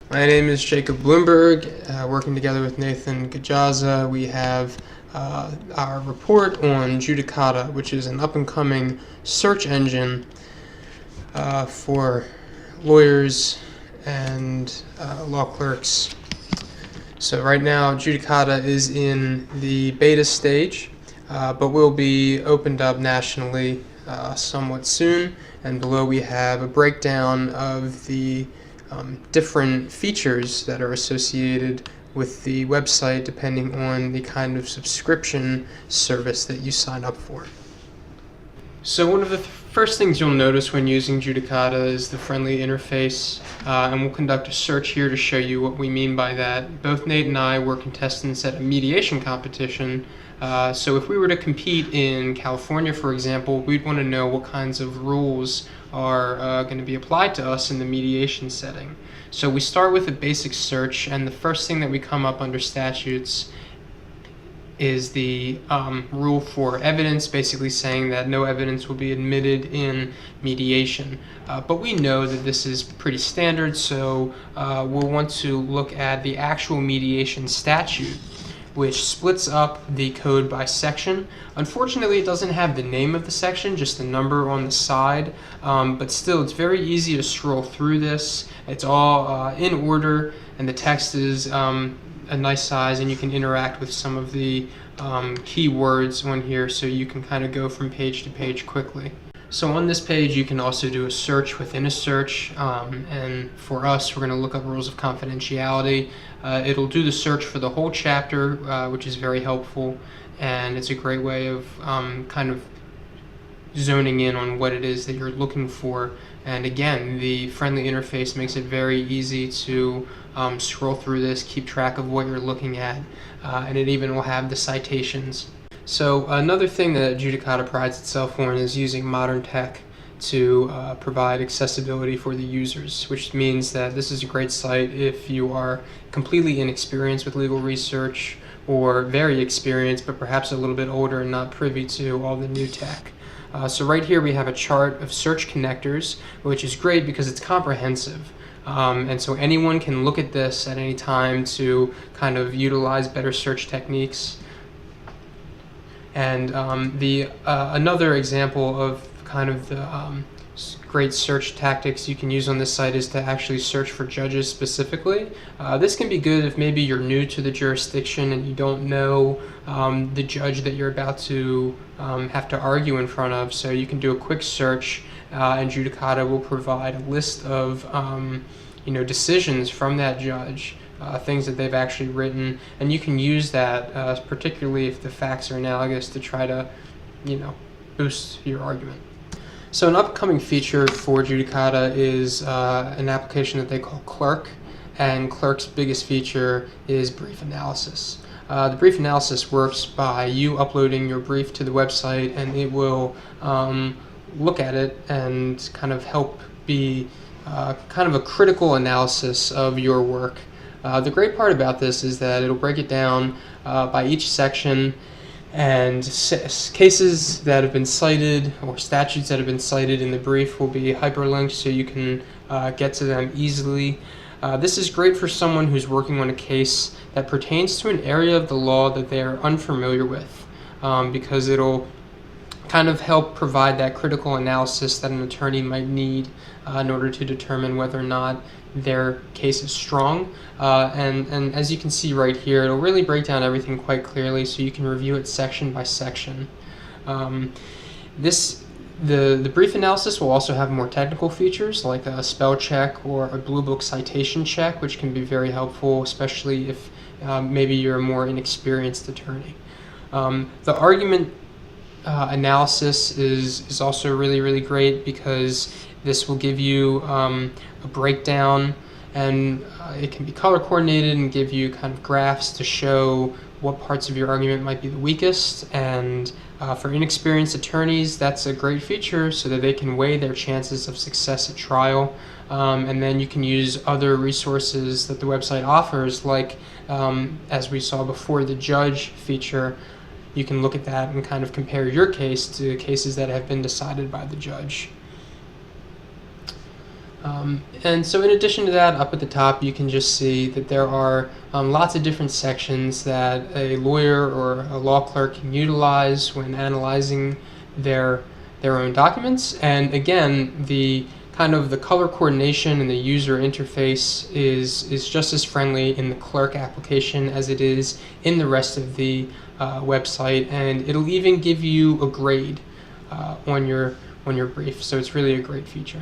My name is Jacob Bloomberg. Working together with Nathan Gajasa, we have our report on Judicata, which is an up-and-coming search engine for lawyers and law clerks. So right now, Judicata is in the beta stage, but will be opened up nationally somewhat soon. And below we have a breakdown of the different features that are associated with the website depending on the kind of subscription service that you sign up for. So one of the first things you'll notice when using Judicata is the friendly interface, and we'll conduct a search here to show you what we mean by that. Both Nate and I were contestants at a mediation competition, so if we were to compete in California, for example, we'd want to know what kinds of rules are going to be applied to us in the mediation setting. So we start with a basic search, and the first thing that we come up under statutes is the rule for evidence, basically saying that no evidence will be admitted in mediation. But we know that this is pretty standard, so we'll want to look at the actual mediation statute, which splits up the code by section. Unfortunately, it doesn't have the name of the section, just the number on the side, but still it's very easy to scroll through this. It's all in order, and the text is a nice size, and you can interact with some of the keywords on here, so you can kind of go from page to page quickly. So on this page you can also do a search within a search, and for us we're going to look up rules of confidentiality. It'll do the search for the whole chapter, which is very helpful, and it's a great way of kind of zoning in on what it is that you're looking for. And again, the friendly interface makes it very easy to scroll through this, keep track of what you're looking at, and it even will have the citations. So another thing that Judicata prides itself on is using modern tech to provide accessibility for the users, which means that this is a great site if you are completely inexperienced with legal research, or very experienced but perhaps a little bit older and not privy to all the new tech. So right here we have a chart of search connectors, which is great because it's comprehensive. And so anyone can look at this at any time to kind of utilize better search techniques. And another example of kind of the great search tactics you can use on this site is to actually search for judges specifically. This can be good if maybe you're new to the jurisdiction and you don't know the judge that you're about to have to argue in front of. So you can do a quick search, and Judicata will provide a list of decisions from that judge, things that they've actually written, and you can use that, particularly if the facts are analogous, to try to boost your argument. So an upcoming feature for Judicata is an application that they call Clerk, and Clerk's biggest feature is brief analysis. The brief analysis works by you uploading your brief to the website, and it will look at it and kind of help be kind of a critical analysis of your work. The great part about this is that it'll break it down by each section, and cases that have been cited or statutes that have been cited in the brief will be hyperlinked so you can get to them easily. This is great for someone who's working on a case that pertains to an area of the law that they are unfamiliar with, because it'll kind of help provide that critical analysis that an attorney might need in order to determine whether or not their case is strong. And as you can see right here, it'll really break down everything quite clearly so you can review it section by section. The brief analysis will also have more technical features like a spell check or a Blue Book citation check, which can be very helpful, especially if maybe you're a more inexperienced attorney. The argument analysis is also really great because this will give you a breakdown, and it can be color coordinated and give you kind of graphs to show what parts of your argument might be the weakest. And for inexperienced attorneys, that's a great feature so that they can weigh their chances of success at trial. And then you can use other resources that the website offers, like as we saw before, the judge feature. You can look at that and kind of compare your case to cases that have been decided by the judge. And so in addition to that, up at the top, you can just see that there are lots of different sections that a lawyer or a law clerk can utilize when analyzing their own documents. And again, the kind of the color coordination and the user interface is just as friendly in the clerk application as it is in the rest of the website, and it'll even give you a grade on your brief. So it's really a great feature.